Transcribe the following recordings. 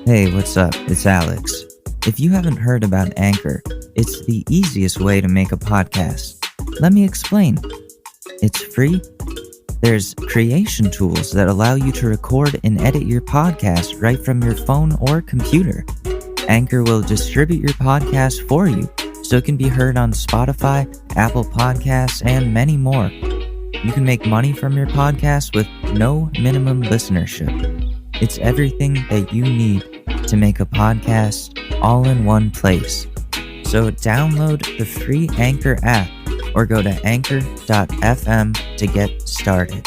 Hey, what's up? It's Alex. If you haven't heard about Anchor, it's the easiest way to make a podcast. Let me explain. It's free. There's creation tools that allow you to record and edit your podcast right from your phone or computer. Anchor will distribute your podcast for you, so it can be heard on Spotify, Apple Podcasts, and many more. You can make money from your podcast with no minimum listenership. It's everything that you need to make a podcast all in one place. So download the free Anchor app or go to anchor.fm to get started.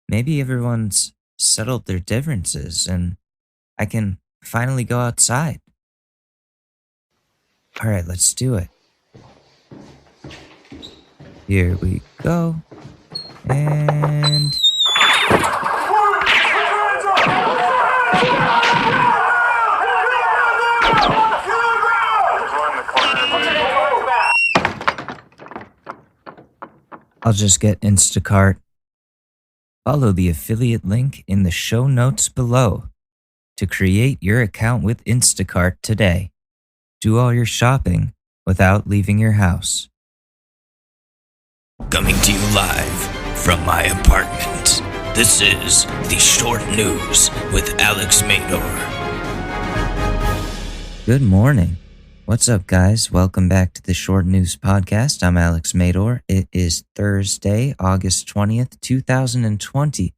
Maybe everyone's settled their differences and I can finally go outside. All right, let's do it. Here we go. And I'll just get Instacart. Follow the affiliate link in the show notes below to create your account with Instacart today. Do all your shopping without leaving your house. Coming to you live from my apartment, this is the Short News with Alex Mador. Good morning. What's up, guys? Welcome back to the Short News Podcast. I'm Alex Mador. It is Thursday, August 20th, 2020,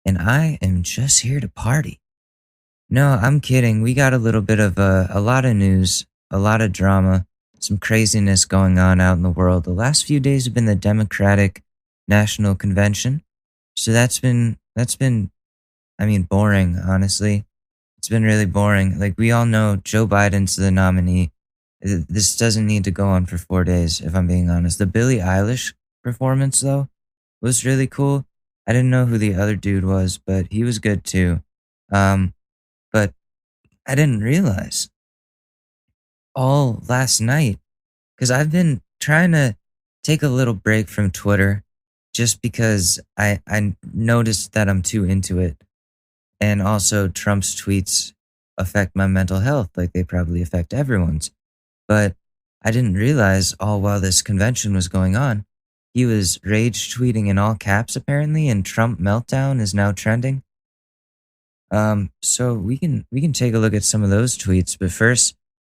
and I am just here to party. No, I'm kidding. We got a little bit of a lot of news, a lot of drama, some craziness going on out in the world. The last few days have been the Democratic National Convention. So that's been, boring, honestly. It's been really boring. Like, we all know Joe Biden's the nominee. This doesn't need to go on for 4 days, if I'm being honest. The Billie Eilish performance, though, was really cool. I didn't know who the other dude was, but he was good too. But I didn't realize all last night, because I've been trying to take a little break from Twitter just because I noticed that I'm too into it. And also Trump's tweets affect my mental health like they probably affect everyone's. But I didn't realize all while this convention was going on, he was rage tweeting in all caps apparently, and Trump meltdown is now trending. So we can take a look at some of those tweets, but first,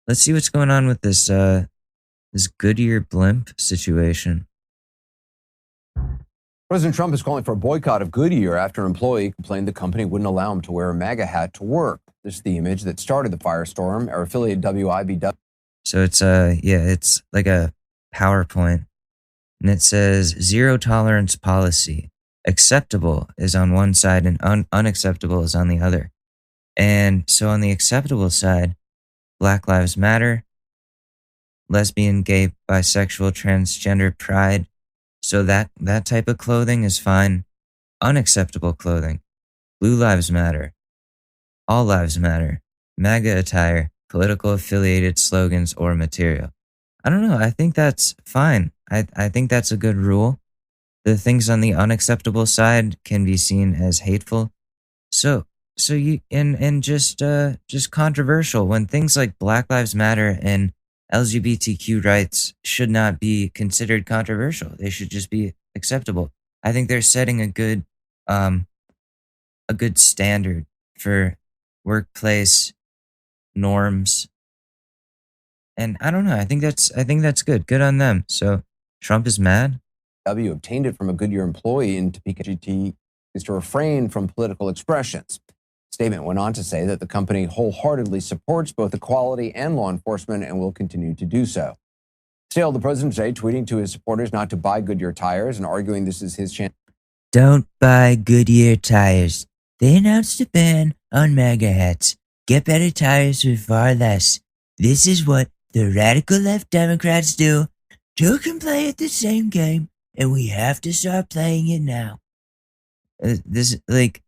let's see what's going on with this Goodyear blimp situation. President Trump is calling for a boycott of Goodyear after an employee complained the company wouldn't allow him to wear a MAGA hat to work. This is the image that started the firestorm. Our affiliate WIBW. So it's like a PowerPoint, and it says zero tolerance policy. Acceptable is on one side and unacceptable is on the other. And so on the acceptable side, Black Lives Matter, lesbian, gay, bisexual, transgender pride. So that type of clothing is fine. Unacceptable clothing, Blue Lives Matter, All Lives Matter, MAGA attire, political affiliated slogans or material. I don't know. I think that's fine. I think that's a good rule. The things on the unacceptable side can be seen as hateful. So you and just controversial when things like Black Lives Matter and LGBTQ rights should not be considered controversial. They should just be acceptable. I think they're setting a good standard for workplace norms. And I don't know. I think that's good. Good on them. So Trump is mad. Obtained it from a Goodyear employee in Topeka GT is to refrain from political expressions. Statement went on to say that the company wholeheartedly supports both equality and law enforcement and will continue to do so. Still, the president today tweeting to his supporters not to buy Goodyear tires and arguing this is his chance. Don't buy Goodyear tires. They announced a ban on MAGA hats. Get better tires for far less. This is what the radical left Democrats do. Two can play at the same game, and we have to start playing it now. This, like,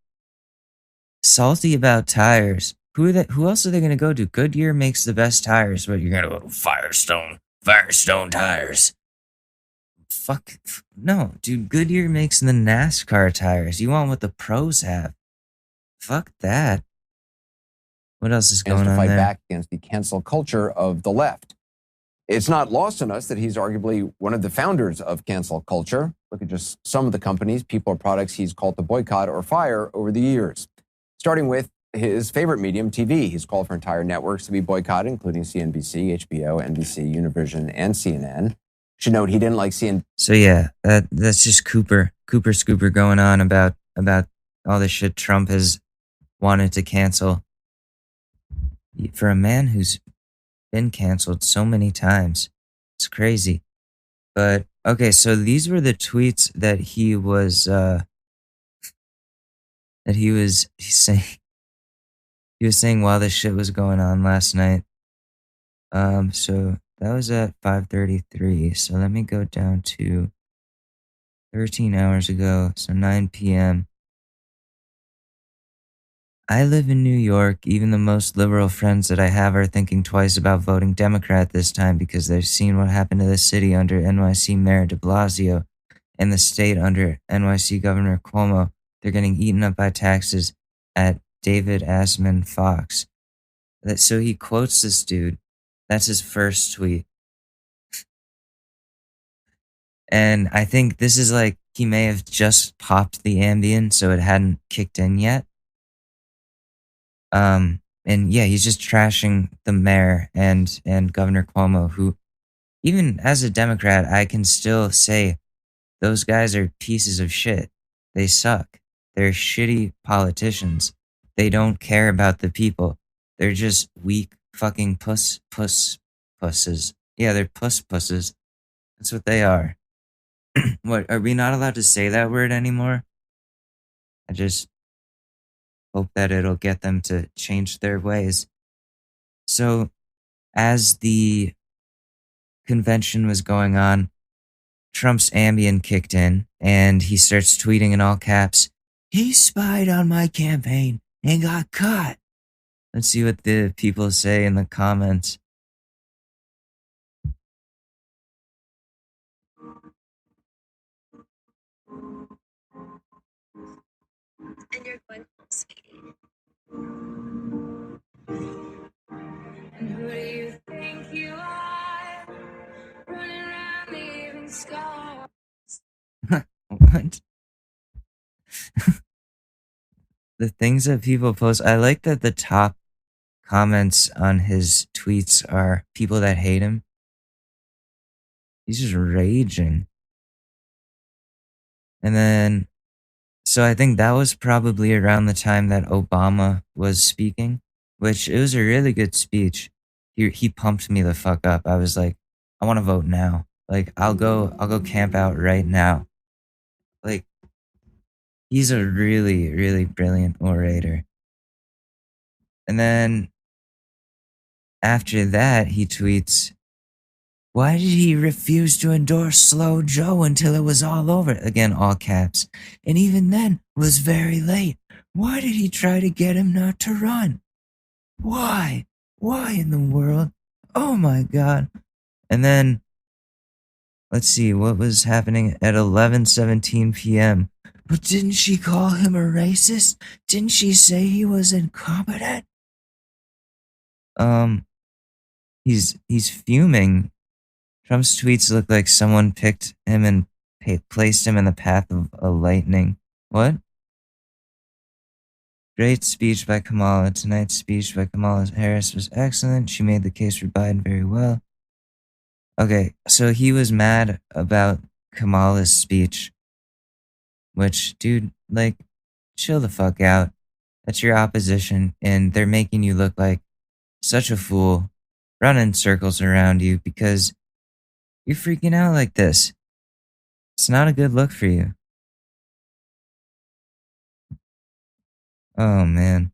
salty about tires. Who else are they going to go to? Goodyear makes the best tires, but you're going to go to Firestone tires. Fuck no, dude. Goodyear makes the NASCAR tires. You want what the pros have? Fuck that. What else is going to on fight there? back against the cancel culture of the left. It's not lost on us that he's arguably one of the founders of cancel culture. Look at just some of the companies, people, or products he's called to boycott or fire over the years. Starting with his favorite medium, TV. He's called for entire networks to be boycotted, including CNBC, HBO, NBC, Univision, and CNN. Should note he didn't like CNN. So yeah, that's just Cooper Scooper going on about all the shit Trump has wanted to cancel. For a man who's been canceled so many times, it's crazy. But okay, so these were the tweets that he was saying. He was saying while this shit was going on last night. So that was at 5:33. So let me go down to 13 hours ago. So 9 p.m. I live in New York. Even the most liberal friends that I have are thinking twice about voting Democrat this time because they've seen what happened to the city under NYC Mayor de Blasio and the state under NYC Governor Cuomo. They're getting eaten up by taxes at David Asman Fox. So he quotes this dude. That's his first tweet. And I think this is like he may have just popped the Ambien, so it hadn't kicked in yet. And yeah, he's just trashing the mayor and Governor Cuomo, who, even as a Democrat, I can still say those guys are pieces of shit. They suck. They're shitty politicians. They don't care about the people. They're just weak fucking pusses. Yeah, they're pusses. That's what they are. What, are we not allowed to say that word anymore? I just hope that it'll get them to change their ways. So, as the convention was going on, Trump's Ambien kicked in, and he starts tweeting in all caps, "He spied on my campaign and got caught." Let's see what the people say in the comments. And you're going home, sweetie. And who do you think you are? Running around leaving scars. What? The things that people post. I like that the top comments on his tweets are people that hate him. He's just raging. And then, so I think that was probably around the time that Obama was speaking, which it was a really good speech. He pumped me the fuck up. I was like, I want to vote now. Like, I'll go camp out right now. Like, he's a really, really brilliant orator. And then after that, he tweets, "Why did he refuse to endorse Slow Joe until it was all over?" Again, all caps. "And even then was very late. Why did he try to get him not to run? Why? Why in the world? Oh my God." And then, let's see, what was happening at 11:17 p.m. "But didn't she call him a racist? Didn't she say he was incompetent?" He's fuming. Trump's tweets look like someone picked him and placed him in the path of a lightning. What? "Great speech by Kamala. Tonight's speech by Kamala Harris was excellent. She made the case for Biden very well." Okay, so he was mad about Kamala's speech. Which, dude, like, chill the fuck out. That's your opposition, and they're making you look like such a fool, running circles around you because you're freaking out like this. It's not a good look for you. Oh, man.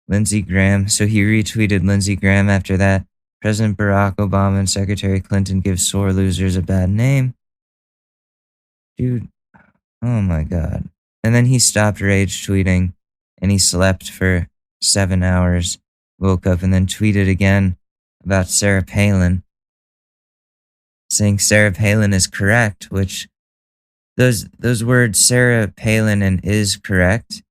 Lindsey Graham. So he retweeted Lindsey Graham after that. "President Barack Obama and Secretary Clinton give sore losers a bad name." Dude, oh my God. And then he stopped rage tweeting and he slept for 7 hours, woke up and then tweeted again about Sarah Palin. saying Sarah Palin is correct, which those words Sarah Palin and is correct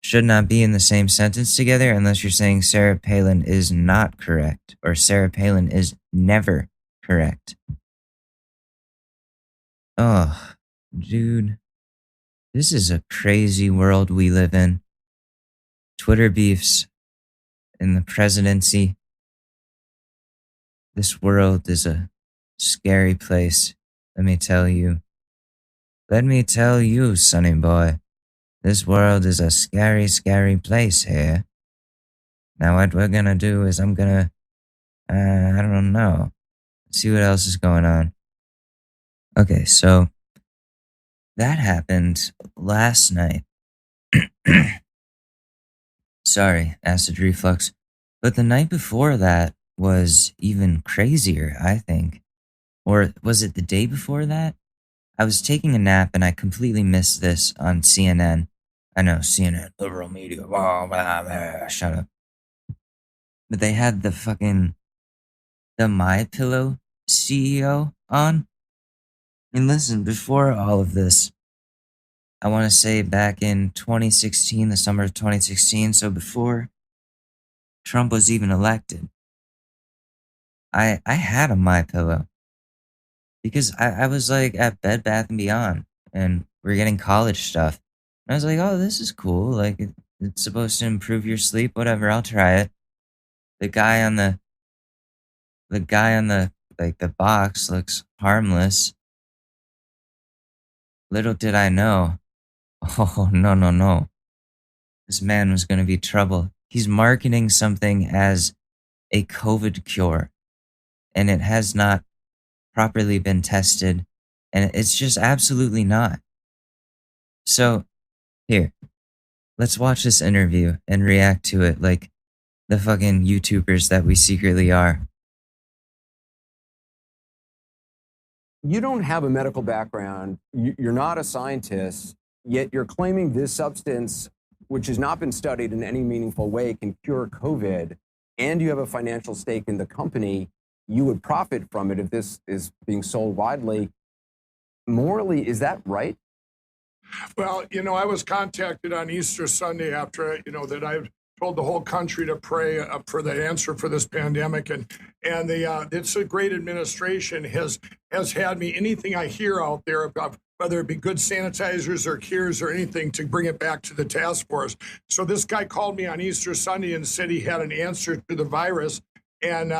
should not be in the same sentence together unless you're saying Sarah Palin is not correct or Sarah Palin is never correct. Oh, dude. This is a crazy world we live in. Twitter beefs in the presidency. This world is a scary place, let me tell you. Let me tell you, sonny boy. This world is a scary, scary place here. Now what we're gonna do is I'm gonna, I don't know, see what else is going on. Okay, so that happened last night. Sorry, acid reflux. But the night before that was even crazier, I think. Or was it the day before that? I was taking a nap and I completely missed this on CNN. I know, CNN, liberal media, blah, blah, blah, shut up. But they had the MyPillow CEO on. And listen, before all of this, I want to say back in 2016, the summer of 2016, so before Trump was even elected, I had a MyPillow because I was like at Bed Bath & Beyond and we're getting college stuff. And I was like, oh, this is cool. Like it's supposed to improve your sleep, whatever, I'll try it. The guy on the box looks harmless. Little did I know. Oh, no. This man was going to be trouble. He's marketing something as a COVID cure, and it has not properly been tested, and it's just absolutely not. So, here, let's watch this interview and react to it like the fucking YouTubers that we secretly are. You don't have a medical background. You're not a scientist, yet you're claiming this substance, which has not been studied in any meaningful way, can cure COVID, and you have a financial stake in the company. You would profit from it if this is being sold widely. Morally, is that right? Well, I was contacted on Easter Sunday after, that I've told the whole country to pray for the answer for this pandemic. And it's a great administration has had me, anything I hear out there about whether it be good sanitizers or cures or anything, to bring it back to the task force. So this guy called me on Easter Sunday and said he had an answer to the virus. And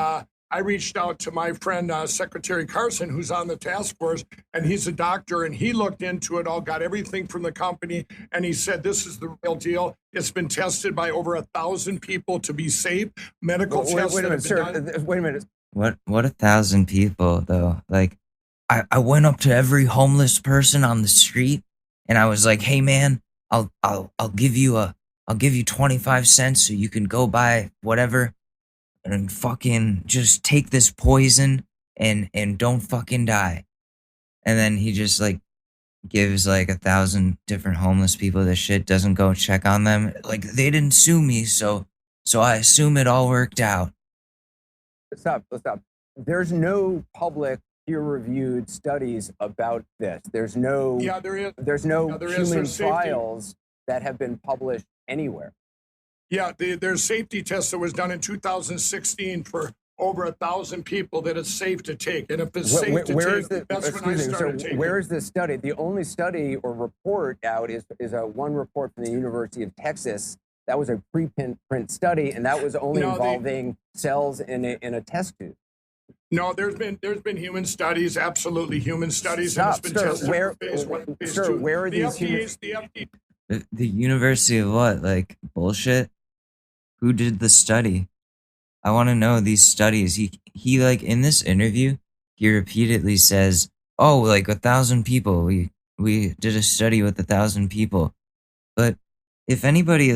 I reached out to my friend, Secretary Carson, who's on the task force, and he's a doctor, and he looked into it all, got everything from the company, and he said, this is the real deal. It's been tested by over 1,000 people to be safe. Medical tests wait a minute, sir. done. Wait a minute. What 1,000 people though? Like, I went up to every homeless person on the street and I was like, hey man, I'll give you 25 cents so you can go buy whatever and fucking just take this poison and don't fucking die. And then he just like gives like 1,000 different homeless people this shit, doesn't go check on them. Like, they didn't sue me, so I assume it all worked out. Let's stop. There's no public peer-reviewed studies about this. There's no There's no human trials that have been published anywhere. Yeah, there's safety tests that was done in 2016 for over 1,000 people that it's safe to take. And if it's safe to take, that's when I started taking. Where is this study? The only study or report out is one report from the University of Texas. That was a preprint study, and that was only involving cells in a test tube. No, there's been human studies, absolutely human studies, and it's been tested for phase 1, phase 2. Where are these The University of what? Like, bullshit? Who did the study? I want to know these studies. He like, in this interview, he repeatedly says, oh, like 1,000 people. We did a study with 1,000 people. But if anybody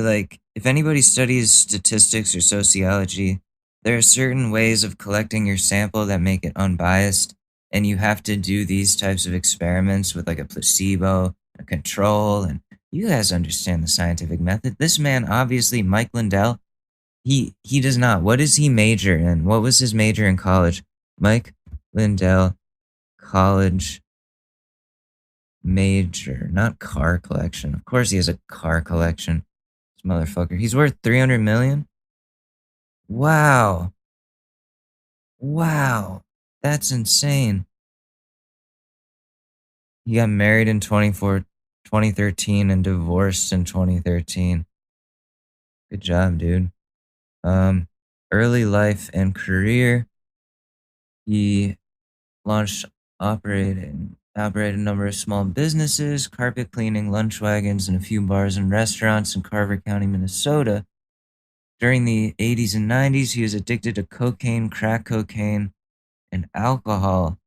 studies statistics or sociology, there are certain ways of collecting your sample that make it unbiased, and you have to do these types of experiments with like a placebo, a control, and you guys understand the scientific method. This man, obviously, Mike Lindell, he does not. What does he major in? What was his major in college? Mike Lindell college major, not car collection. Of course he has a car collection. This motherfucker. He's worth 300 million? Wow. Wow. That's insane. He got married in 2013 and divorced in 2013. Good job, dude. Early life and career. He operated a number of small businesses, carpet cleaning, lunch wagons, and a few bars and restaurants in Carver County, Minnesota. During the 80s and 90s, he was addicted to cocaine, crack cocaine, and alcohol.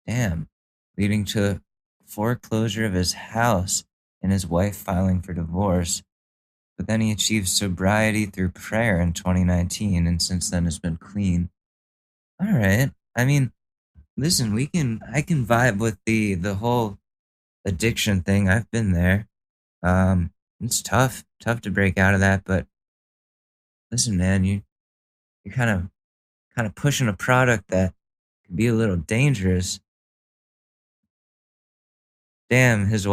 Damn. Leading to foreclosure of his house and his wife filing for divorce. But then he achieved sobriety through prayer in 2019, and since then has been clean. All right. I mean, listen, I can vibe with the whole addiction thing. I've been there. It's tough to break out of that. But listen, man, you're kind of pushing a product that can be a little dangerous. Damn, his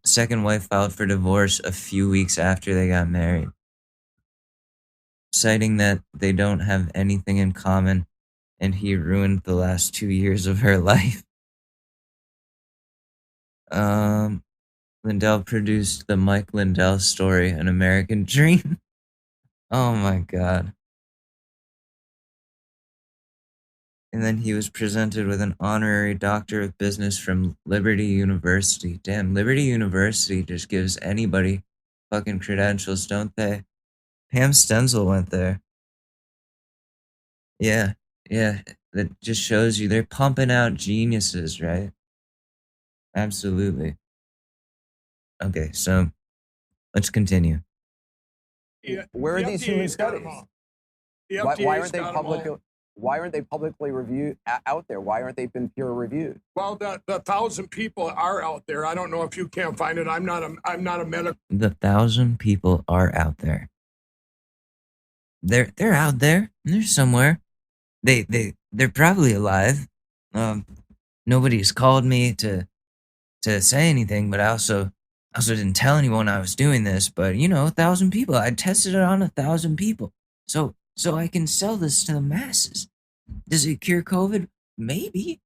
second wife filed for divorce a few weeks after they got married, citing that they don't have anything in common and he ruined the last 2 years of her life. Lindell produced the Mike Lindell story, An American Dream. Oh my God. And then he was presented with an honorary Doctor of Business from Liberty University. Damn, Liberty University just gives anybody fucking credentials, don't they? Pam Stenzel went there. Yeah, that just shows you they're pumping out geniuses, right? Absolutely. Okay, so let's continue. Where are The these FDA's human got 'em studies? all. The Why FDA's aren't they got 'em all. public? Why aren't they publicly reviewed out there? Why aren't they been peer reviewed? Well, the 1,000 people are out there. I don't know if you can't find it. I'm not a medical. The 1,000 people are out there. They're out there. They're somewhere. They're probably alive. Nobody's called me to say anything, but I also didn't tell anyone I was doing this. But 1,000 people. I tested it on 1,000 people, so I can sell this to the masses. Does it cure COVID? Maybe.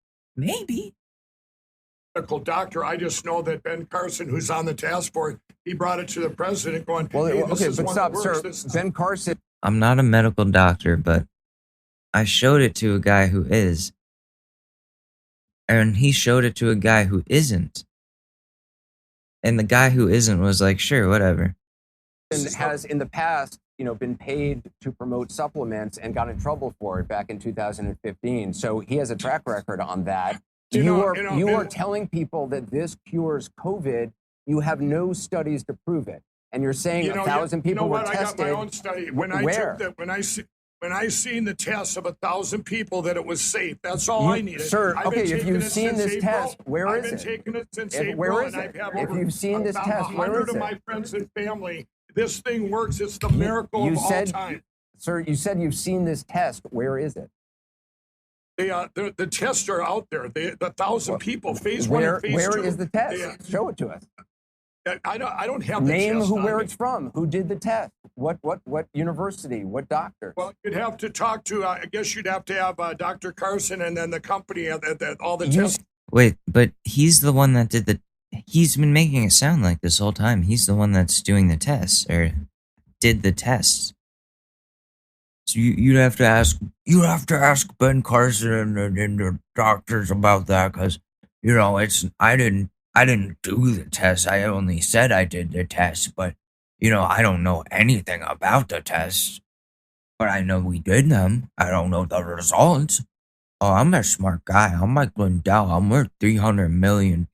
medical doctor. I just know that Ben Carson, who's on the task force, he brought it to the president going, Well, hey, this okay, is but one stop, that sir. works. This is- Ben Carson. I'm not a medical doctor, but I showed it to a guy who is. And he showed it to a guy who isn't. And the guy who isn't was like, sure, whatever. has in the past, been paid to promote supplements and got in trouble for it back in 2015. So he has a track record on that. You are telling people that this cures COVID. You have no studies to prove it, and you're saying 1,000 people were tested. I got my own study. When I took that, when I seen the test of 1,000 people that it was safe, that's all I needed. Sir, I've been okay, if taking you've it seen since this April. test, where I've is been it? taking it since If- April, where is and it? I've had If over you've seen this test, where 100 is of it? my friends and family. This thing works. It's the miracle you of all said- time. Sir, you said you've seen this test. Where is it? The tests are out there. The 1,000 people, phase one and phase Where two. is the test? Show it to us. I don't have the Name test on where me. it's from. Who did the test? What university? What doctor? Well, you'd have to talk to. I guess you'd have to have Dr. Carson and then the company all the You- tests. Wait, but he's the one that did he's been making it sound like this whole time. He's the one that's doing the tests or did the tests. So you'd have to ask Ben Carson and the doctors about that because I didn't do the test. I only said I did the test, but I don't know anything about the tests. But I know we did them. I don't know the results. Oh, I'm a smart guy. I'm Mike Lindell. I'm worth $300 million.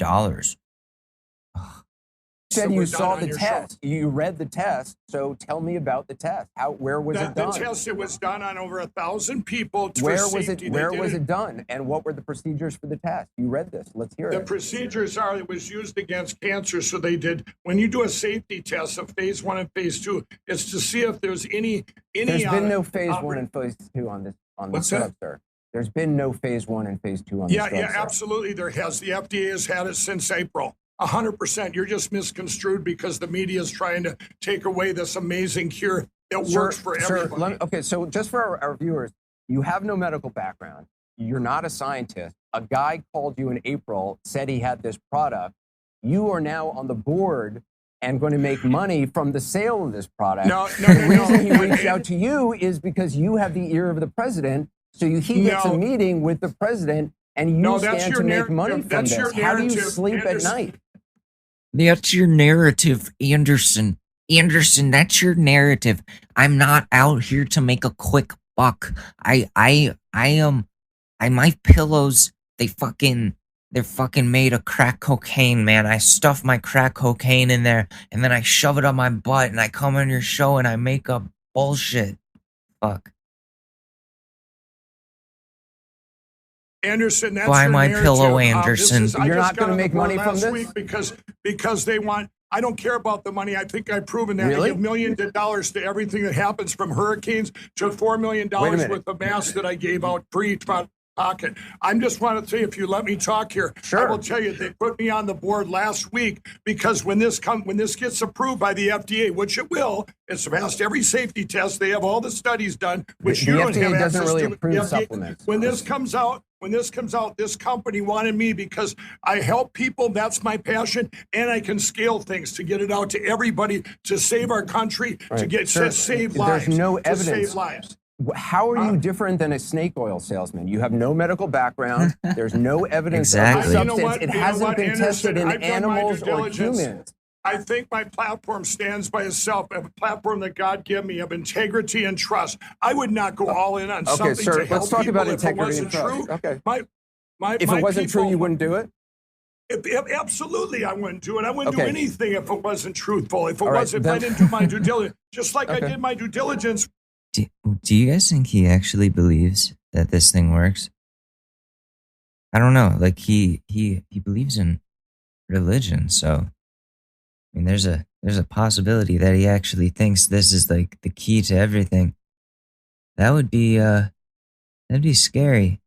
You said So you we're saw done on the your test. You read the test. So tell me about the test. Where was it The done? test, it was done on over 1,000 people. Where was it done? And what were the procedures for the test? You read this. Let's hear The it. procedures are it was used against cancer. So they did when you do a safety test of phase one and phase two, it's to see if there's any. There's been no phase one and phase two on this What's drug, that? sir. There's been no phase 1 and phase 2 on this Yeah, drug. yeah, sir. absolutely. There has. The FDA has had it since April. 100%. You're just misconstrued because the media is trying to take away this amazing cure that works for everybody. Okay, so just for our viewers, you have no medical background. You're not a scientist. A guy called you in April, said he had this product. You are now on the board and going to make money from the sale of this product. The reason he reached out to you is because you have the ear of the president. So he gets a meeting with the president, and you stand to make money from this. How do you sleep at night? That's your narrative, Anderson. Anderson, that's your narrative. I'm not out here to make a quick buck. My pillows, they're fucking made of crack cocaine, man. I stuff my crack cocaine in there, and then I shove it up my butt, and I come on your show and I make up bullshit. Fuck. Anderson, that's Buy your my narrative. pillow, Anderson. You're not going to make money from this? Week because they want. I don't care about the money. I think I've proven that. Really? I give millions of dollars to everything that happens, from hurricanes to $4 million with the mask that I gave out free pocket. I just want to say, if you let me talk here, Sure. I will tell you they put me on the board last week because when this gets approved by the FDA, which it will, it's passed every safety test. They have all the studies done, which The you don't FDA have doesn't access really to. approve The FDA supplements. When this comes out, this company wanted me because I help people. That's my passion, and I can scale things to get it out to everybody to save our country, to save lives. There's no to evidence. save lives. How are you different than a snake oil salesman? You have no medical background. There's no evidence Exactly. of You know the substance. what? It You know hasn't what, been Anderson? tested in I've done my animals due or diligence. humans. I think my platform stands by itself, a platform that God gave me of integrity and trust. I would not go all in on something sir, to help let's talk people about if it integrity wasn't and trust. true. Okay. If If it wasn't true, you wouldn't do it? Absolutely, I wouldn't do it. I wouldn't do Okay. anything if it wasn't truthful. If it All right, wasn't, if then- I didn't do my due diligence, just like I Okay. did my due diligence. Do you guys think he actually believes that this thing works? I don't know. Like he believes in religion, so I mean, there's a possibility that he actually thinks this is like the key to everything. That would be that'd be scary.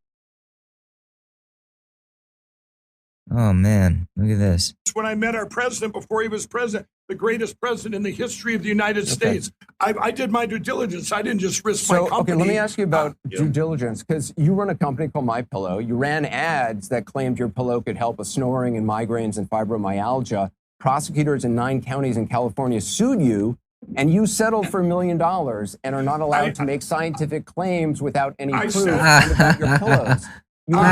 Oh man, look at this. When I met our president before he was president, the greatest president in the history of the United States, I did my due diligence. I didn't just risk my company. Okay, let me ask you about Yeah. due diligence, because you run a company called My Pillow. You ran ads that claimed your pillow could help with snoring and migraines and fibromyalgia. Prosecutors in 9 counties in California sued you, and you settled for $1 million and are not allowed to make scientific claims without any I proof said- about your pillows. You were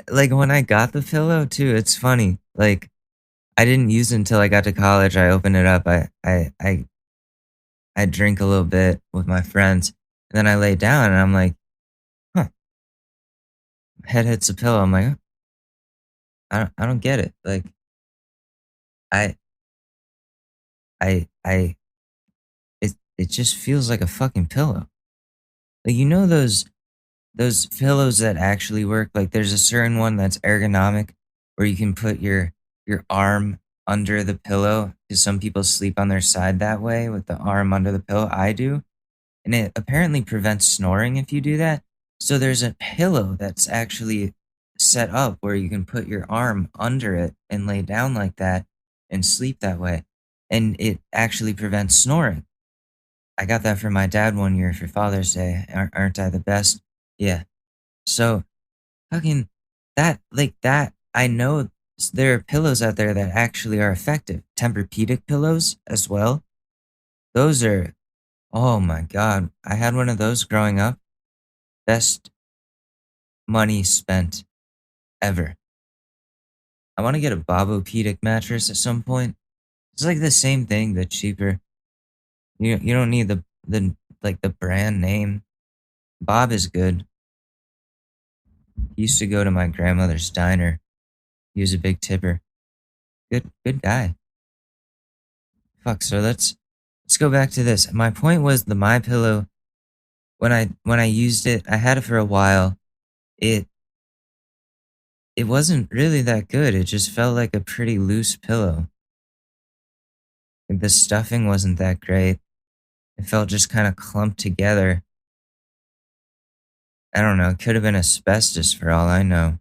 Like when I got the pillow too, it's funny. Like I didn't use it until I got to college. I opened it up. I drink a little bit with my friends, and then I lay down, and I'm like, huh. Head hits the pillow. I'm like, I don't get it. Like, it just feels like a fucking pillow. Like, you know those pillows that actually work? Like there's a certain one that's ergonomic where you can put your arm under the pillow, because some people sleep on their side that way with the arm under the pillow. I do. And it apparently prevents snoring if you do that. So there's a pillow that's actually set up where you can put your arm under it and lay down like that and sleep that way. And it actually prevents snoring. I got that from my dad one year for Father's Day. Aren't I the best? Yeah. So fucking that, like that, I know there are pillows out there that actually are effective. Tempur-Pedic pillows as well. Those are, oh my God. I had one of those growing up. Best money spent ever. I want to get a Bobo-Pedic mattress at some point. It's like the same thing, but cheaper. You don't need the like the brand name. Bob is good. He used to go to my grandmother's diner. He was a big tipper. Good guy. Fuck, so let's go back to this. My point was the My Pillow. When I used it, I had it for a while. It wasn't really that good. It just felt like a pretty loose pillow. Like the stuffing wasn't that great. It felt just kind of clumped together. I don't know. It could have been asbestos for all I know.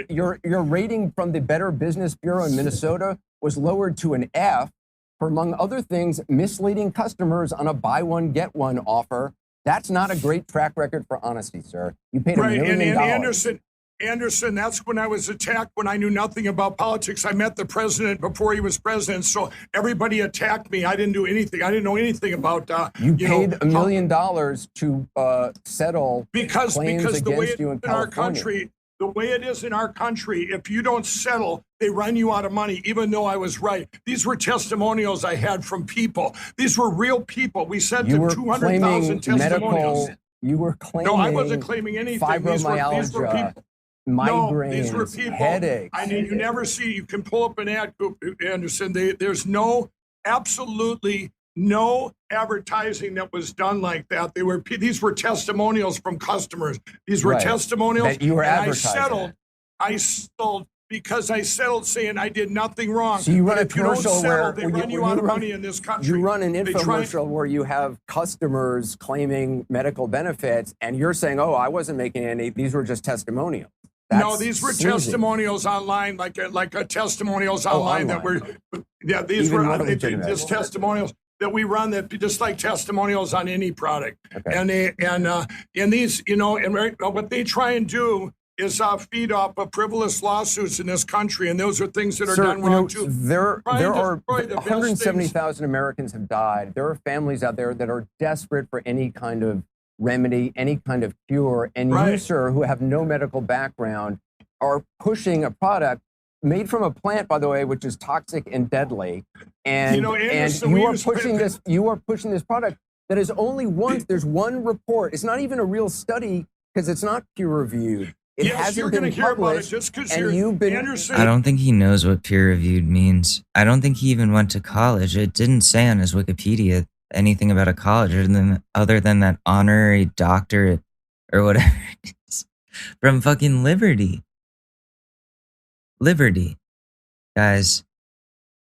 Your rating from the Better Business Bureau in Minnesota was lowered to an F for, among other things, misleading customers on a buy one, get one offer. That's not a great track record for honesty, sir. You paid $1 million. And Anderson, that's when I was attacked when I knew nothing about politics. I met the president before he was president, so everybody attacked me. I didn't do anything. I didn't know anything about. You paid $1 million to settle because claims the way against it you is in in our California. country, the way it is in our country, if you don't settle, they run you out of money. Even though I was right, these were testimonials I had from people. These were real people. We sent You them were 200,000 testimonials. You were claiming. No, I wasn't claiming anything. These were Fibromyalgia, people. migraines, these were people. headaches. I mean, you never see. You can pull up an ad, Anderson. There's absolutely no advertising that was done like that. These were testimonials from customers. These were Right. testimonials. That you were and advertising. I settled because I settled saying I did nothing wrong. So you run But a if you don't commercial settle, where they you- run you where out you of run- money in this country. You run an They try- infomercial where you have customers claiming medical benefits, and you're saying, "Oh, I wasn't making any. These were just testimonials." No, these were sleazy. testimonials online, like a testimonials online that were, yeah, these Even were more legitimate. just testimonials that we run that just like testimonials on any product. Okay. And these, what they try and do is feed off of frivolous lawsuits in this country, and those are things that are Sir, done wrong too. there Trying to are destroy the best 170,000 Americans have died. There are families out there that are desperate for any kind of remedy, any kind of cure. And you, Right. sir, who have no medical background, are pushing a product made from a plant, by the way, which is toxic and deadly. And, Anderson, and we you are use- pushing this. You are pushing this product that is only once. There's one report. It's not even a real study because it's not peer reviewed. It Yes, hasn't you're been going to hear about it published, just because and you're you've been. Anderson. I don't think he knows what peer-reviewed means. I don't think he even went to college. It didn't say on his Wikipedia anything about a college other than that honorary doctorate or whatever it is from fucking Liberty. Liberty. Guys,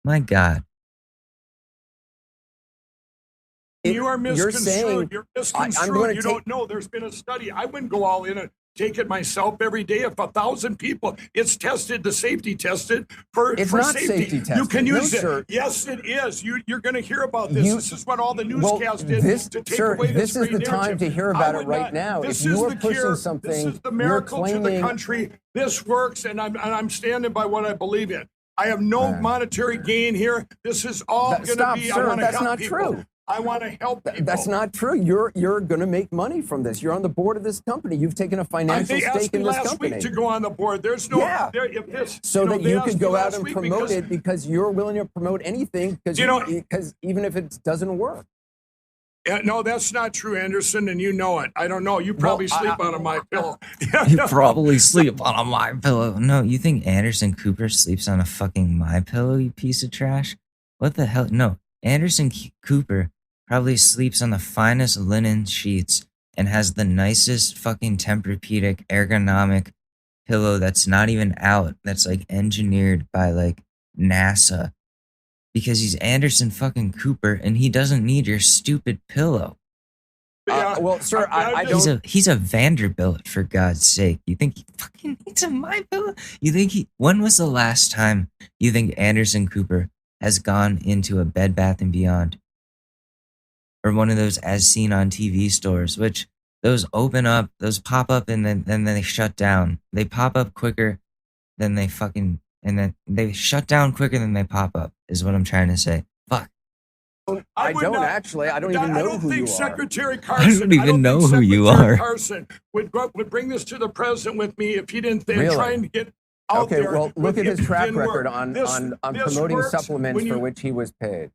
my God. You are You're saying- misconstrued. You're misconstrued. gonna You take- don't know. There's been a study. I wouldn't go all in and take it myself every day. If 1,000 people, it's tested, the safety tested for It's for not safety. safety You tested. can No, use it. sir. Yes, it is. You're going to hear about this. You- This is what all the Well, newscasts did this, to take sir, away this is great the time narrative. to hear I about it would right not- now. This If you is are the pushing cure. something, this is the you're miracle to the claiming- country. This works, and I'm standing by what I believe in. I have no Man. monetary gain here. This is all going to Stop, be. I sir. want to That's help not people. true. I want to help people. That's not true. You're going to make money from this. You're on the board of this company. You've taken a financial They asked stake me in this last company. week to go on the board. There's no Yeah. if this, So that they you asked could me go out last and week promote because- it because you're willing to promote anything because even if it doesn't work. No, that's not true, Anderson, and you know it. I don't know. You probably Well, sleep on my pillow. You probably sleep on a My Pillow. No, you think Anderson Cooper sleeps on a fucking My Pillow, you piece of trash? What the hell? No, Anderson Cooper probably sleeps on the finest linen sheets and has the nicest fucking Tempur-Pedic ergonomic pillow that's not even out. That's like engineered by like NASA. Because he's Anderson fucking Cooper and he doesn't need your stupid pillow. Yeah. Well, sir, I just- don't. He's a Vanderbilt, for God's sake. You think he fucking needs a My Pillow? You think when was the last time you think Anderson Cooper has gone into a Bed Bath & Beyond? Or one of those as seen on TV stores, which those open up, those pop up and then they shut down. They pop up quicker than they fucking, and then they shut down quicker than they pop up, is what I'm trying to say. Fuck. I would don't not- actually. I don't even know who you are. Secretary Carson. don't even think know who you Secretary are. Carson would bring this to the president with me if he didn't think Really? trying to get out Okay, there. well, look at if his it track didn't work. record on This promoting works supplements when for you- which he was paid.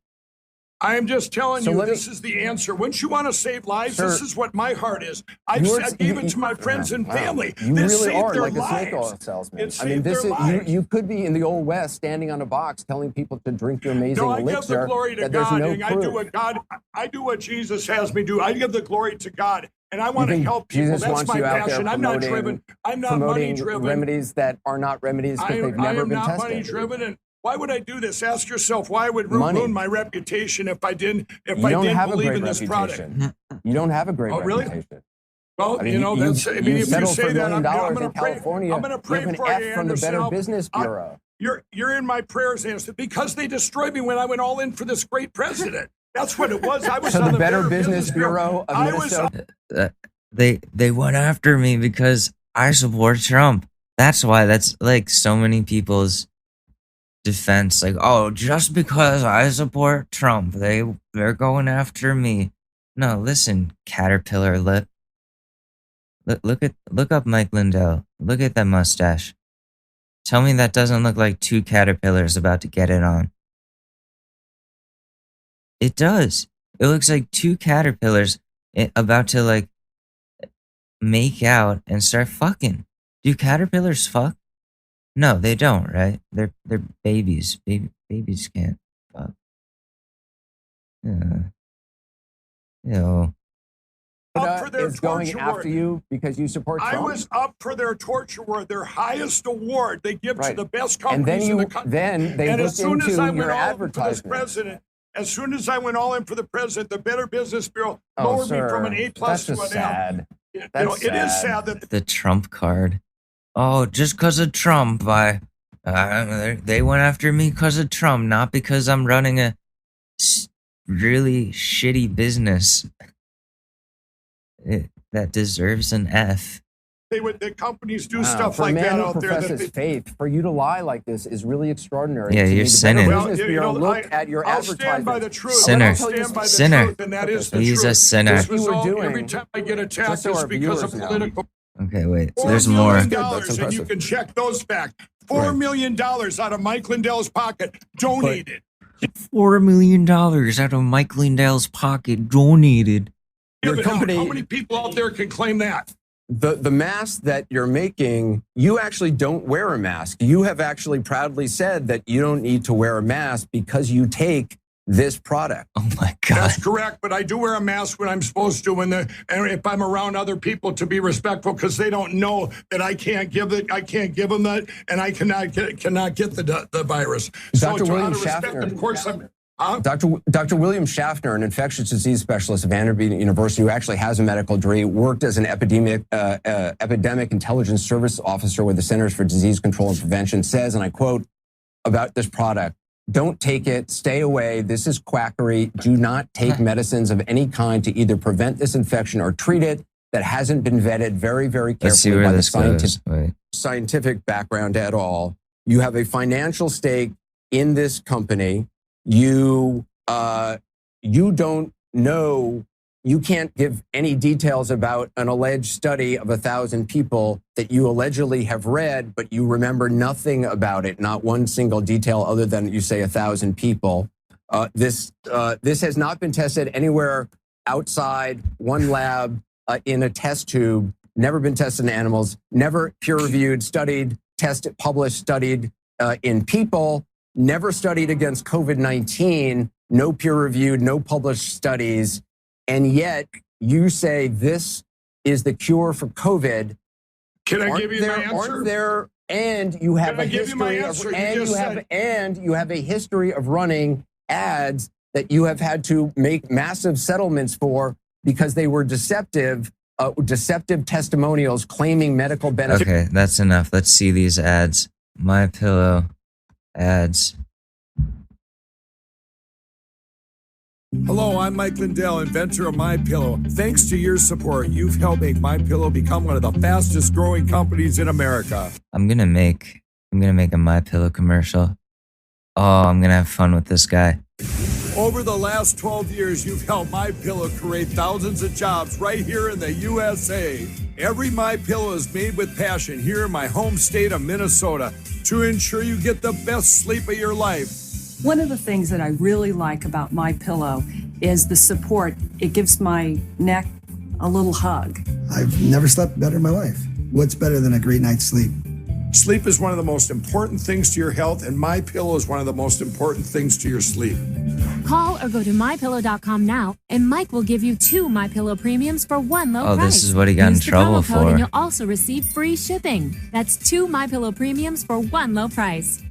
I am just telling So you, let me- this is the answer. Once you want to save lives, Sir, this is what my heart is. I You're- gave it to my friends and Wow. family. You This really saved are their like a snake oil lives. salesman. It I mean, saved this is their lives. you could be in the old west, standing on a box, telling people to drink your amazing No, I give the elixir. glory to that there's God, no and I do proof. what I do what Jesus has me do. I give the glory to God, and I want to think help people. Jesus That's wants my you out there passion. I'm not promoting- driven. I'm not money promoting driven. remedies that are not remedies because they've I never am been not tested. money driven, and Why would I do this? Ask yourself why I would Money. ruin my reputation if I didn't You don't have a believe great in this product. reputation. You don't have a great Oh, really? reputation. Well, I mean, you know, that's. I mean, if you settled say for $1 that, million I'm going in to pray. California. I'm going to You pray have an for F you, from the Anderson. Better Business Bureau. You're in my prayers, Anderson, because they destroyed me when I went all in for this great president. That's what it was. I was So on the Better Business Bureau of I was Minnesota. They went after me because I support Trump. That's why that's like so many people's defense. Like, oh, just because I support Trump, they're going after me. No, listen, caterpillar lip. Look up Mike Lindell. Look at that mustache. Tell me that doesn't look like two caterpillars about to get it on. It does. It looks like two caterpillars about to like make out and start fucking. Do caterpillars fuck? No, they don't, right? They're babies. Babies can't fuck. Ew. up for their Is going torture after word. you because you support Trump. I was up for their torture award, their highest award they give to Right. the best and then companies in the you country. then they And looked as soon into as I your went all in for this advertisement. president, as soon as I went all in for the president, the Better Business Bureau Oh, lowered me from an sir, A plus that's to just an F. sad. You know, That's it is sad. sad that The Trump card. Oh, just because of Trump, they went after me because of Trump, not because I'm running a really shitty business that deserves an F. the companies do Wow, stuff for like a man that who out there. professes That faith, for you to lie like this is really extraordinary. Yeah, To me, you're the sinning. Better Well, Business you Bureau know, looked at your I'll stand by the advertisement. truth. Sinner. I'll stand by the Sinner. truth, and that is the He's truth. a sinner. This was You were all, doing- every time I get attacked, Just so it's our because of viewers know. political. Okay, wait. $4 There's million more. That's and you impressive. can check those facts. $4 Right. million out of Mike Lindell's pocket donated. $4 million out of Mike Lindell's pocket donated. Your Give it out. company- How many people out there can claim that? The mask that you're making, you actually don't wear a mask. You have actually proudly said that you don't need to wear a mask because you take this product. Oh my God. That's correct, but I do wear a mask when I'm supposed to, and if I'm around other people, to be respectful, because they don't know that I can't give them that, and I cannot get the virus. Dr. So William out of respect, Schaffner. of course, Dr. William Schaffner, an infectious disease specialist at Vanderbilt University who actually has a medical degree, worked as an epidemic intelligence service officer with the Centers for Disease Control and Prevention, says, and I quote about this product, "Don't take it, stay away. This is quackery. Do not take medicines of any kind to either prevent this infection or treat it that hasn't been vetted very, very Let's see carefully where by the this goes. Wait. scientific background at all. You have a financial stake in this company. You don't know, you can't give any details about an alleged study of 1,000 people that you allegedly have read, but you remember nothing about it, not one single detail other than you say 1,000 people. This has not been tested anywhere outside one lab in a test tube, never been tested in animals, never peer-reviewed, studied, tested, published, studied in people, never studied against COVID-19, no peer-reviewed, no published studies, and yet you say this is the cure for COVID. can I give you my answer? Aren't there? And you have Can I a give you my history of, answer? You and just you have, said- and you have a history of running ads that you have had to make massive settlements for because they were deceptive testimonials claiming medical benefits. Okay, that's enough. Let's see these ads. My Pillow ads. Hello, I'm Mike Lindell, inventor of MyPillow. Thanks to your support, you've helped make MyPillow become one of the fastest growing companies in America. I'm gonna make a My Pillow commercial. Oh, I'm gonna have fun with this guy. Over the last 12 years, you've helped MyPillow create thousands of jobs right here in the USA. Every MyPillow is made with passion here in my home state of Minnesota to ensure you get the best sleep of your life. One of the things that I really like about MyPillow is the support. It gives my neck a little hug. I've never slept better in my life. What's better than a great night's sleep? Sleep is one of the most important things to your health, and MyPillow is one of the most important things to your sleep. Call or go to mypillow.com now, and Mike will give you 2 MyPillow premiums for 1 low Oh, price. this is what he got in Use the trouble promo code for. And you'll also receive free shipping. That's 2 MyPillow premiums for 1 low price.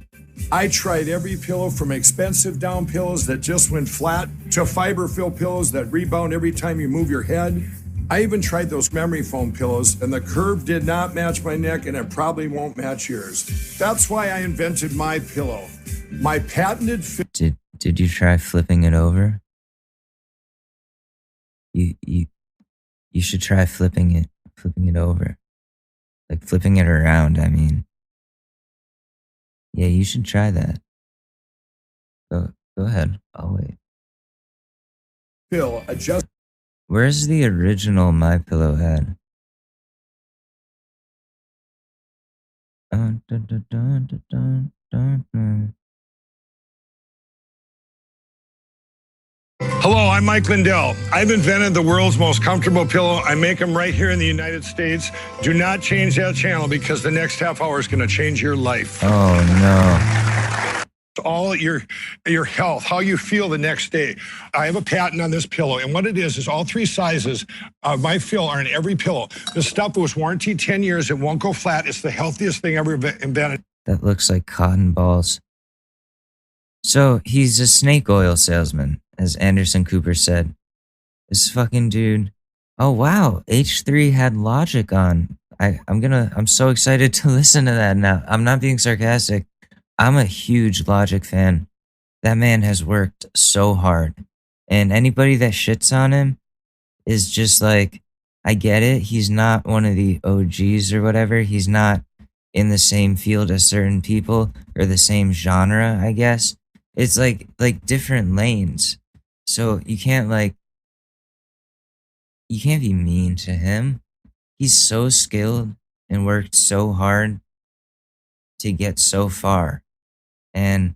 I tried every pillow from expensive down pillows that just went flat to fiber-filled pillows that rebound every time you move your head. I even tried those memory foam pillows, and the curve did not match my neck, and it probably won't match yours. That's why I invented My Pillow. My patented Did you try flipping it over? You should try flipping it over. Like flipping it around, I mean. Yeah, you should try that. Go ahead. I'll wait. Pill adjust. Where's the original My Pillow ad? Dun, dun, dun, dun, dun, dun, dun, dun. Hello, I'm Mike Lindell. I've invented the world's most comfortable pillow. I make them right here in the United States. Do not change that channel because the next half hour is going to change your life. Oh no. All your health, how you feel the next day. I have a patent on this pillow, and what it is all three sizes of my fill are in every pillow. This stuff was warranted 10 years. It won't go flat. It's the healthiest thing ever invented. That looks like cotton balls. So he's a snake oil salesman, as Anderson Cooper said. This fucking dude. Oh wow, H3 had Logic on. I'm so excited to listen to that now. I'm not being sarcastic. I'm a huge Logic fan. That man has worked so hard. And anybody that shits on him is just like, I get it. He's not one of the OGs or whatever. He's not in the same field as certain people or the same genre, I guess. It's like different lanes. So you can't be mean to him. He's so skilled and worked so hard to get so far. And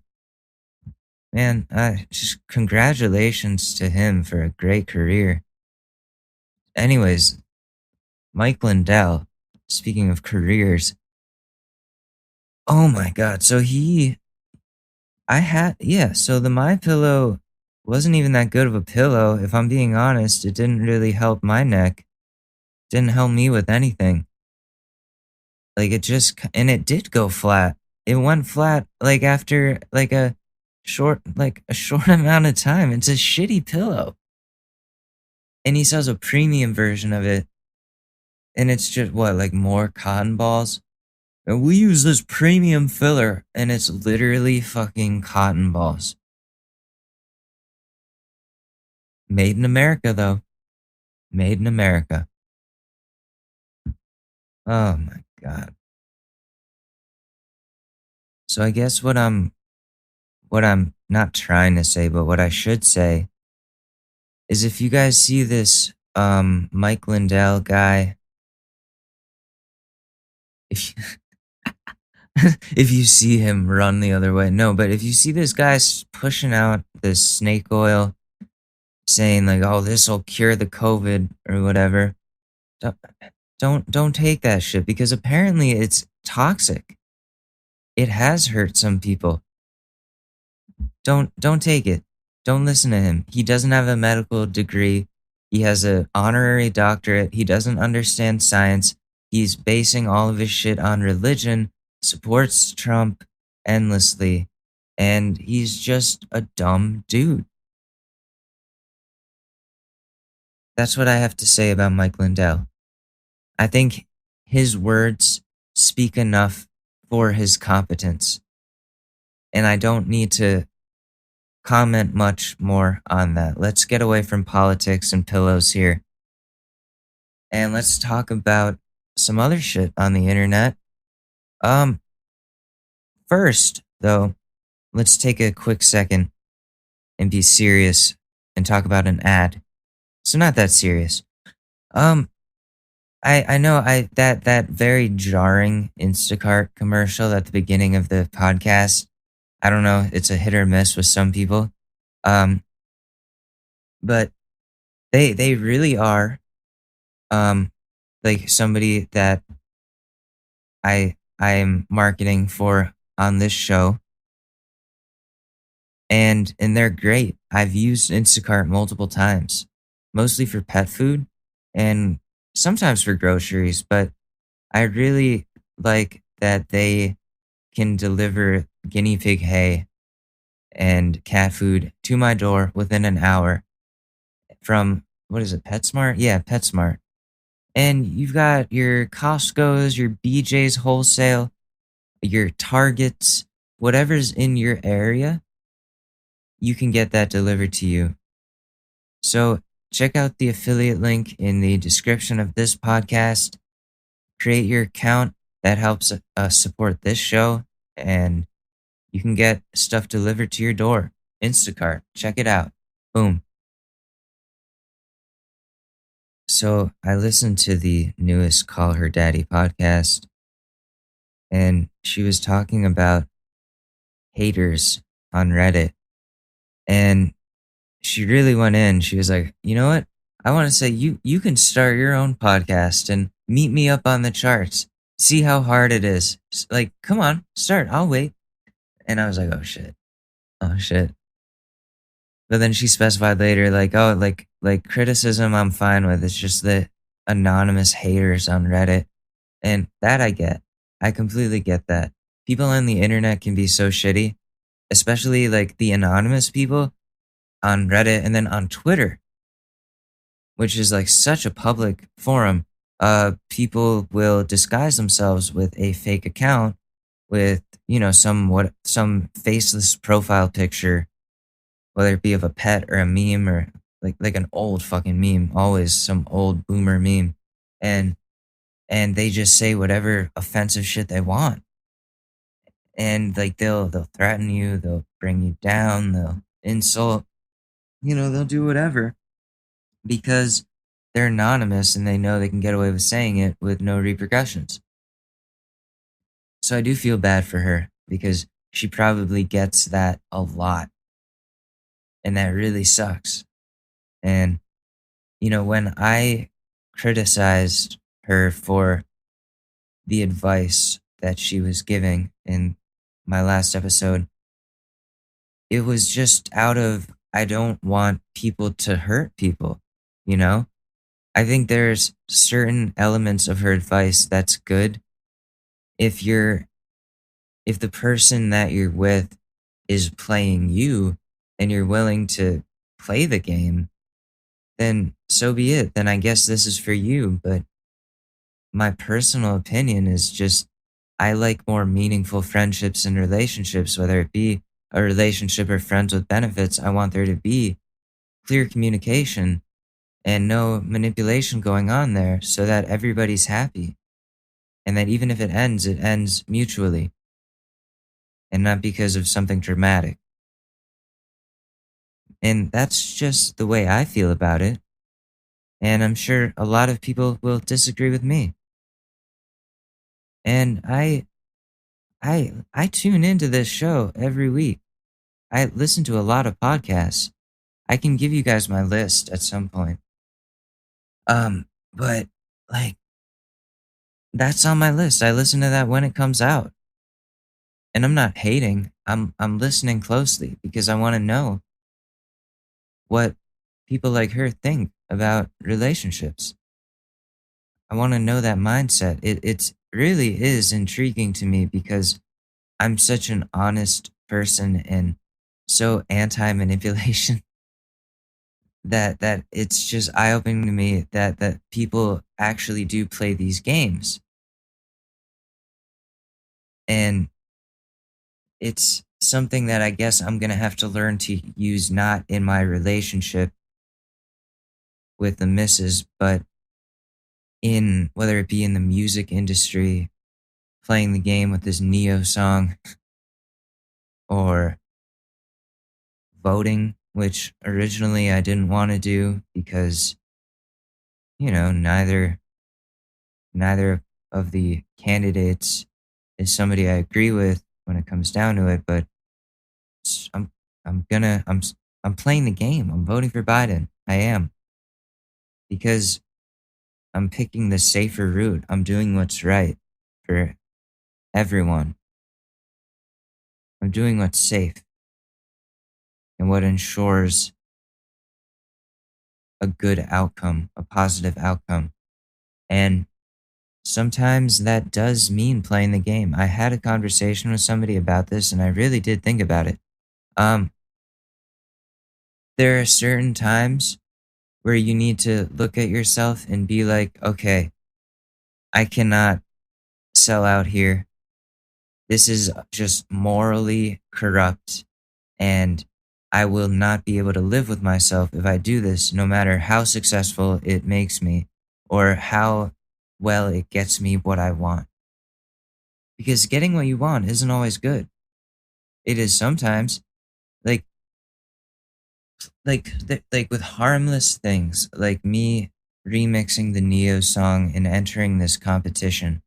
man, just congratulations to him for a great career. Anyways, Mike Lindell, speaking of careers, oh my God. So the My Pillow wasn't even that good of a pillow. If I'm being honest, it didn't really help my neck. Didn't help me with anything. It did go flat. It went flat after a short amount of time. It's a shitty pillow. And he sells a premium version of it. And it's just more cotton balls. And we use this premium filler, and it's literally fucking cotton balls. Made in America, though. Made in America. Oh my God. So I guess what I'm not trying to say, but what I should say is if you guys see this Mike Lindell guy, if you see him run the other way, no, but if you see this guy pushing out this snake oil, saying oh, this will cure the COVID or whatever, don't take that shit because apparently it's toxic. It has hurt some people. Don't take it. Don't listen to him. He doesn't have a medical degree. He has an honorary doctorate. He doesn't understand science. He's basing all of his shit on religion, supports Trump endlessly, and he's just a dumb dude. That's what I have to say about Mike Lindell. I think his words speak enough for his competence. And I don't need to comment much more on that. Let's get away from politics and pillows here. And let's talk about some other shit on the internet. First, though, let's take a quick second and be serious and talk about an ad. So not that serious. I know that very jarring Instacart commercial at the beginning of the podcast. I don't know, it's a hit or miss with some people. But they really are somebody that I am marketing for on this show. And they're great. I've used Instacart multiple times, mostly for pet food and sometimes for groceries, but I really like that they can deliver guinea pig hay and cat food to my door within an hour from, what is it, PetSmart? Yeah, PetSmart. And you've got your Costco's, your BJ's wholesale, your Targets, whatever's in your area, you can get that delivered to you. So check out the affiliate link in the description of this podcast. Create your account. That helps support this show, and you can get stuff delivered to your door. Instacart. Check it out. Boom. So I listened to the newest Call Her Daddy podcast, and she was talking about haters on Reddit. And she really went in. She was like, you know what? I want to say you can start your own podcast and meet me up on the charts. See how hard it is. Like, come on, start. I'll wait. And I was like, oh shit. Oh shit. But then she specified later, like, oh, like criticism I'm fine with. It's just the anonymous haters on Reddit. And that I get. I completely get that. People on the internet can be so shitty, especially like the anonymous people on Reddit and then on Twitter, which is like such a public forum. People will disguise themselves with a fake account with, some faceless profile picture, whether it be of a pet or a meme or like an old fucking meme, always some old boomer meme. And they just say whatever offensive shit they want. And like they'll threaten you, they'll bring you down, they'll insult, they'll do whatever because they're anonymous and they know they can get away with saying it with no repercussions. So I do feel bad for her because she probably gets that a lot. And that really sucks. And, when I criticized her for the advice that she was giving in my last episode, it was just out of, I don't want people to hurt people, I think there's certain elements of her advice that's good. If the person that you're with is playing you and you're willing to play the game, then so be it. Then I guess this is for you. But my personal opinion is just, I like more meaningful friendships and relationships, whether it be a relationship or friends with benefits. I want there to be clear communication and no manipulation going on there so that everybody's happy. And that even if it ends mutually and not because of something dramatic. And that's just the way I feel about it. And I'm sure a lot of people will disagree with me. And I tune into this show every week. I listen to a lot of podcasts. I can give you guys my list at some point. But like, that's on my list. I listen to that when it comes out. And I'm not hating. I'm listening closely because I want to know what people like her think about relationships. I want to know that mindset. It really is intriguing to me because I'm such an honest person and so anti-manipulation that it's just eye-opening to me that people actually do play these games. And it's something that I guess I'm going to have to learn to use not in my relationship with the missus, but in whether it be in the music industry, playing the game with this Neo song, or voting, which originally I didn't want to do because, neither of the candidates is somebody I agree with when it comes down to it. But I'm playing the game. I'm voting for Biden. I am. Because I'm picking the safer route. I'm doing what's right for everyone. I'm doing what's safe and what ensures a good outcome, a positive outcome. And sometimes that does mean playing the game. I had a conversation with somebody about this and I really did think about it. Um, there are certain times where you need to look at yourself and be like, okay, I cannot sell out here. This is just morally corrupt, and I will not be able to live with myself if I do this, no matter how successful it makes me or how well it gets me what I want. Because getting what you want isn't always good. It is sometimes. Like like with harmless things, like me remixing the Neo song and entering this competition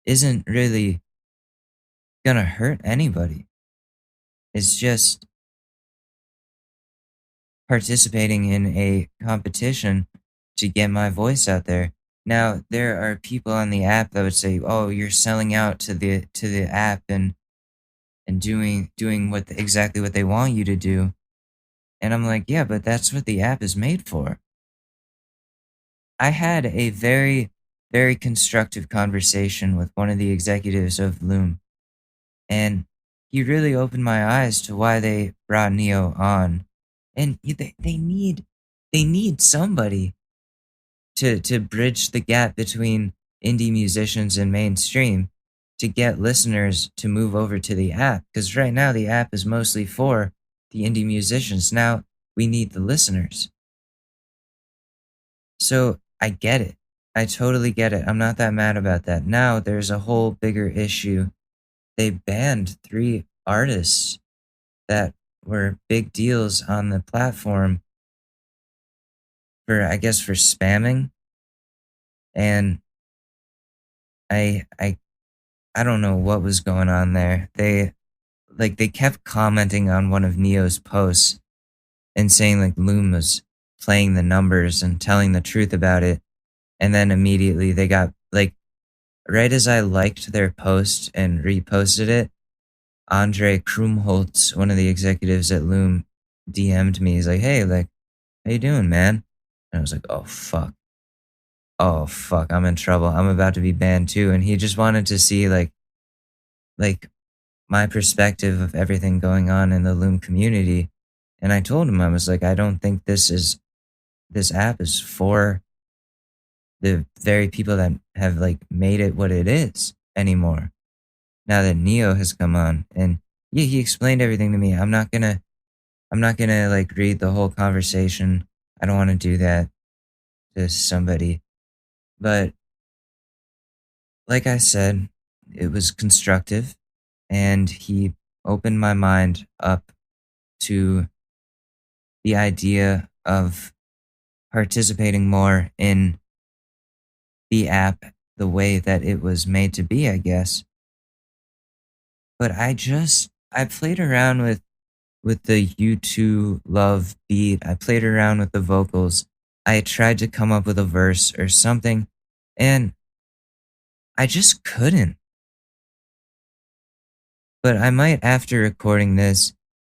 isn't really gonna hurt anybody. It's just participating in a competition to get my voice out there. Now, there are people on the app that would say, "Oh, you're selling out to the app and doing exactly what they want you to do." And I'm like, "Yeah, but that's what the app is made for." I had a very, very constructive conversation with one of the executives of Loom, and he really opened my eyes to why they brought Neo on. And they need somebody to bridge the gap between indie musicians and mainstream to get listeners to move over to the app. Because right now the app is mostly for the indie musicians. Now we need the listeners. So I get it. I totally get it. I'm not that mad about that. Now there's a whole bigger issue. They banned 3 artists that were big deals on the platform for, I guess, for spamming. And I don't know what was going on there. They kept commenting on one of Neo's posts and saying like Loom was playing the numbers and telling the truth about it. And then immediately they got like, right as I liked their post and reposted it, Andre Krumholtz, one of the executives at Loom, DM'd me. He's like, "Hey, like, how you doing, man?" And I was like, "Oh fuck, I'm in trouble. I'm about to be banned too." And he just wanted to see like my perspective of everything going on in the Loom community. And I told him, I was like, "I don't think this app is for the very people that have like made it what it is anymore. Now that Neo has come on." And yeah, he explained everything to me. I'm not gonna like read the whole conversation. I don't want to do that to somebody. But like I said, it was constructive and he opened my mind up to the idea of participating more in the app the way that it was made to be, I guess. But I played around with the U2 Love beat. I played around with the vocals. I tried to come up with a verse or something, and I just couldn't. But I might, after recording this,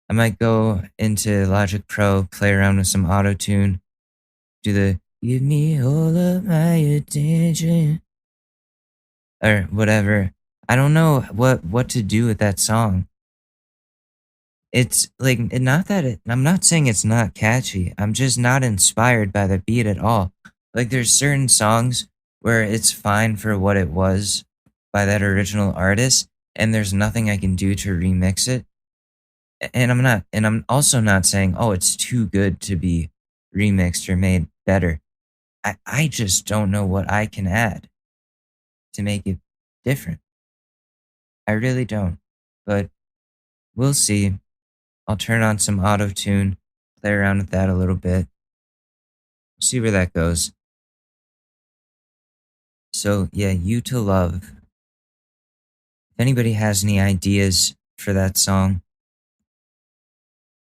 I might go into Logic Pro, play around with some auto-tune, do the "give me all of my attention" or whatever. I don't know what to do with that song. It's like, not that I'm not saying it's not catchy. I'm just not inspired by the beat at all. Like there's certain songs where it's fine for what it was by that original artist, and there's nothing I can do to remix it. And I'm also not saying, oh, it's too good to be remixed or made better. I just don't know what I can add to make it different. I really don't. But we'll see. I'll turn on some auto-tune, play around with that a little bit. See where that goes. So yeah, You to Love. If anybody has any ideas for that song,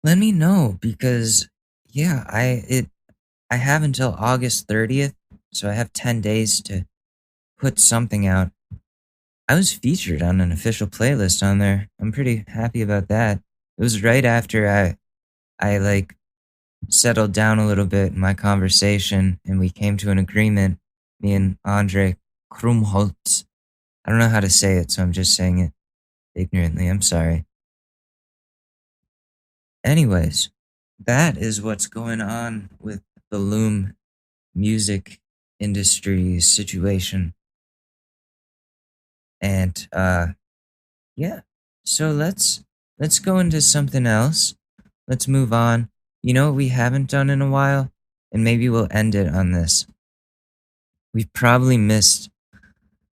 let me know, because yeah, I have until August 30th, so I have 10 days to put something out. I was featured on an official playlist on there. I'm pretty happy about that. It was right after I like settled down a little bit in my conversation and we came to an agreement, me and Andre Krumholtz. I don't know how to say it, so I'm just saying it ignorantly. I'm sorry. Anyways, that is what's going on with the Loom music industry situation. And yeah. So let's go into something else. Let's move on. You know what we haven't done in a while? And maybe we'll end it on this. We've probably missed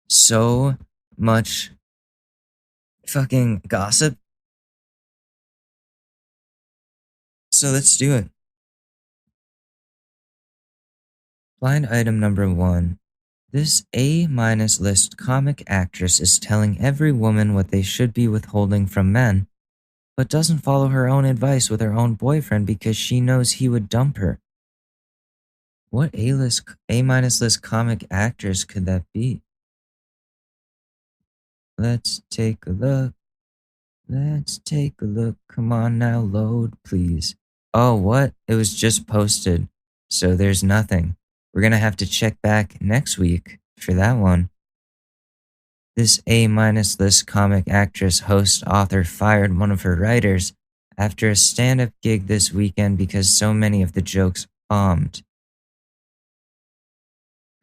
so much fucking gossip. So let's do it. Blind item number 1. This A- list comic actress is telling every woman what they should be withholding from men, but doesn't follow her own advice with her own boyfriend because she knows he would dump her. What A- list comic actress could that be? Let's take a look. Come on now, load, please. Oh, what? It was just posted, so there's nothing. We're gonna have to check back next week for that one. This A- list comic actress, host, author fired one of her writers after a stand-up gig this weekend because so many of the jokes bombed.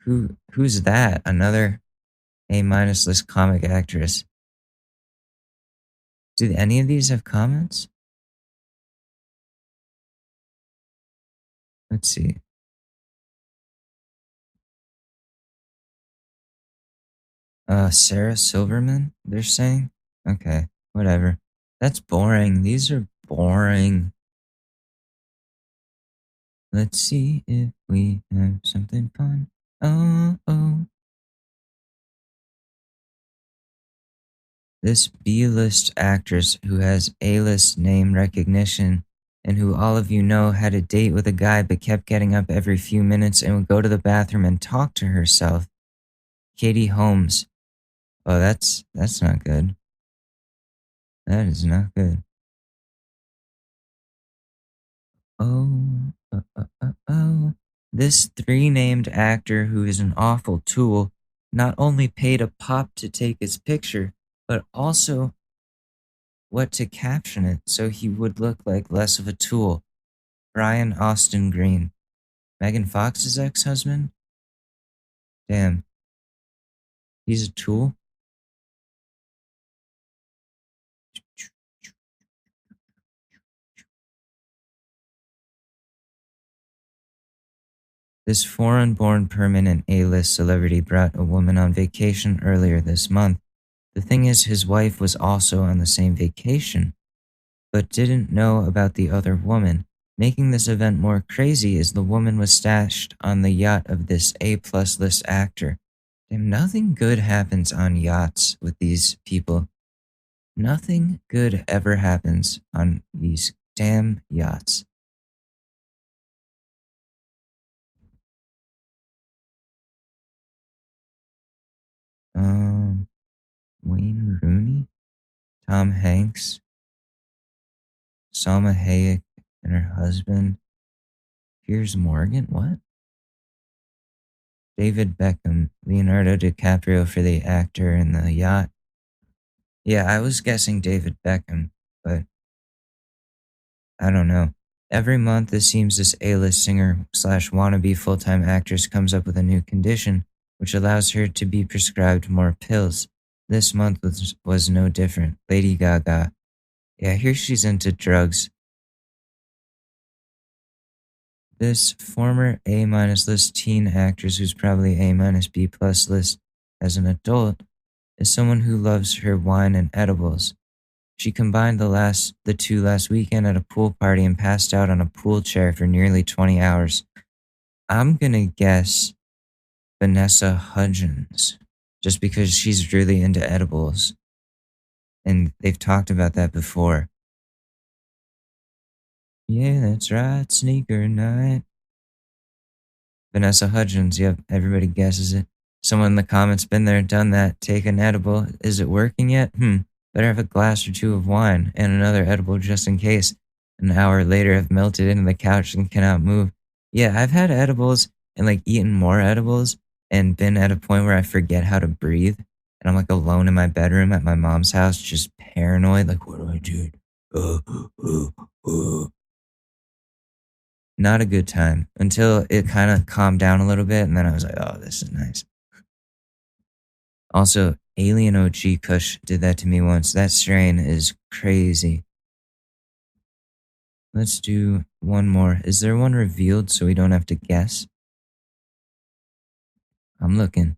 Who's that? Another A- list comic actress. Do any of these have comments? Let's see. Sarah Silverman, they're saying? Okay, whatever. That's boring. These are boring. Let's see if we have something fun. Oh. This B-list actress who has A-list name recognition and who all of you know had a date with a guy but kept getting up every few minutes and would go to the bathroom and talk to herself. Katie Holmes. Oh, that's not good. That is not good. Oh. This 3-named actor who is an awful tool not only paid a pop to take his picture, but also what to caption it so he would look like less of a tool. Brian Austin Green. Megan Fox's ex-husband? Damn. He's a tool? This foreign-born permanent A-list celebrity brought a woman on vacation earlier this month. The thing is, his wife was also on the same vacation, but didn't know about the other woman. Making this event more crazy is the woman was stashed on the yacht of this A+ list actor. Damn, nothing good happens on yachts with these people. Nothing good ever happens on these damn yachts. Wayne Rooney, Tom Hanks, Salma Hayek and her husband, Piers Morgan, what? David Beckham, Leonardo DiCaprio for the actor in the yacht. Yeah, I was guessing David Beckham, but I don't know. Every month, it seems this A-list singer / wannabe full-time actress comes up with a new condition, which allows her to be prescribed more pills. This month was no different. Lady Gaga. Yeah, here she's into drugs. This former A- list teen actress who's probably A- B+ list as an adult is someone who loves her wine and edibles. She combined the two last weekend at a pool party and passed out on a pool chair for nearly 20 hours. I'm gonna guess Vanessa Hudgens, just because she's really into edibles. And they've talked about that before. Yeah, that's right, sneaker night. Vanessa Hudgens, yep, everybody guesses it. Someone in the comments been there, done that, take an edible. Is it working yet? Better have a glass or two of wine and another edible just in case. An hour later, have melted into the couch and cannot move. Yeah, I've had edibles and eaten more edibles, and been at a point where I forget how to breathe. And I'm like alone in my bedroom at my mom's house, just paranoid. Like, what do I do? Not a good time until it kind of calmed down a little bit. And then I was like, oh, this is nice. Also, Alien OG Kush did that to me once. That strain is crazy. Let's do one more. Is there one revealed so we don't have to guess? I'm looking.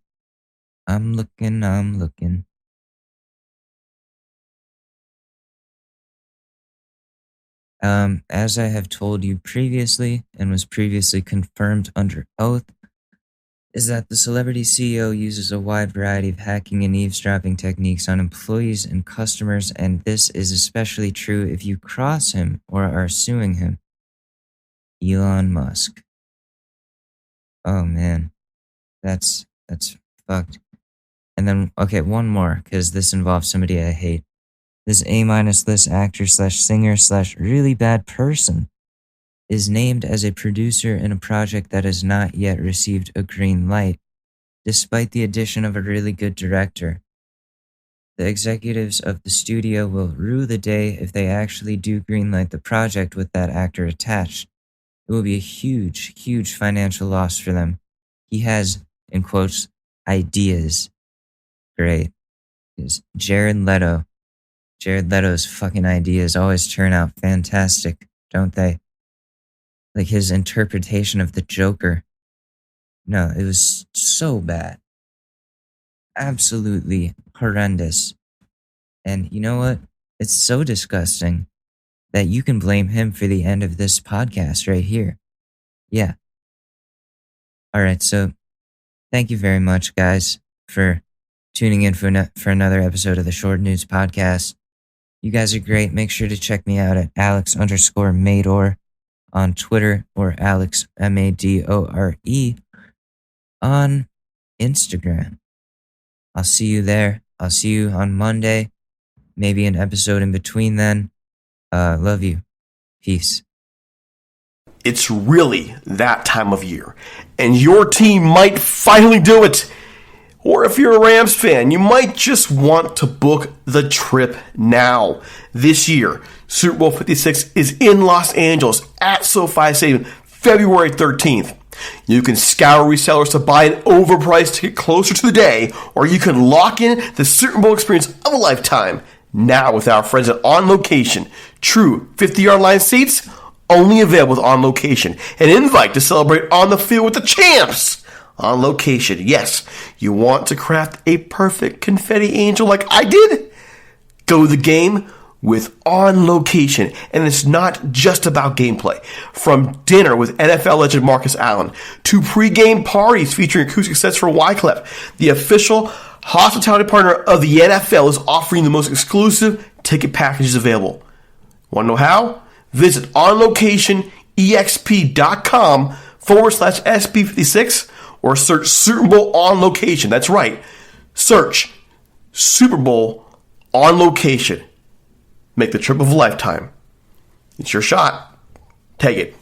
As I have told you previously and was previously confirmed under oath, is that the celebrity CEO uses a wide variety of hacking and eavesdropping techniques on employees and customers, and this is especially true if you cross him or are suing him. Elon Musk. Oh man, that's fucked. And then, okay, one more, because this involves somebody I hate. This A-list actor/singer/really bad person is named as a producer in a project that has not yet received a green light, despite the addition of a really good director. The executives of the studio will rue the day if they actually do greenlight the project with that actor attached. It will be a huge, huge financial loss for them. He has, in quotes, ideas. Great. Because Jared Leto's fucking ideas always turn out fantastic, don't they? Like his interpretation of the Joker. No, it was so bad. Absolutely horrendous. And you know what? It's so disgusting that you can blame him for the end of this podcast right here. Yeah. All right, so thank you very much, guys, for tuning in for another episode of the Short News Podcast. You guys are great. Make sure to check me out at Alex_Madore on Twitter or Alex Madore on Instagram. I'll see you there. I'll see you on Monday. Maybe an episode in between then. Love you. Peace. It's really that time of year, and your team might finally do it. Or if you're a Rams fan, you might just want to book the trip now. This year, Super Bowl 56 is in Los Angeles at SoFi Stadium, February 13th. You can scour resellers to buy an overpriced ticket closer to the day, or you can lock in the Super Bowl experience of a lifetime now with our friends at On Location. True 50-yard line seats, only available with On Location. An invite to celebrate on the field with the champs. On Location, yes, you want to craft a perfect confetti angel like I did? Go to the game with On Location, and it's not just about gameplay. From dinner with NFL legend Marcus Allen to pre-game parties featuring acoustic sets for Wyclef, the official hospitality partner of the NFL is offering the most exclusive ticket packages available. Want to know how? Visit onlocation.exp.com/SP56 or search Super Bowl On Location. That's right. Search Super Bowl On Location. Make the trip of a lifetime. It's your shot. Take it.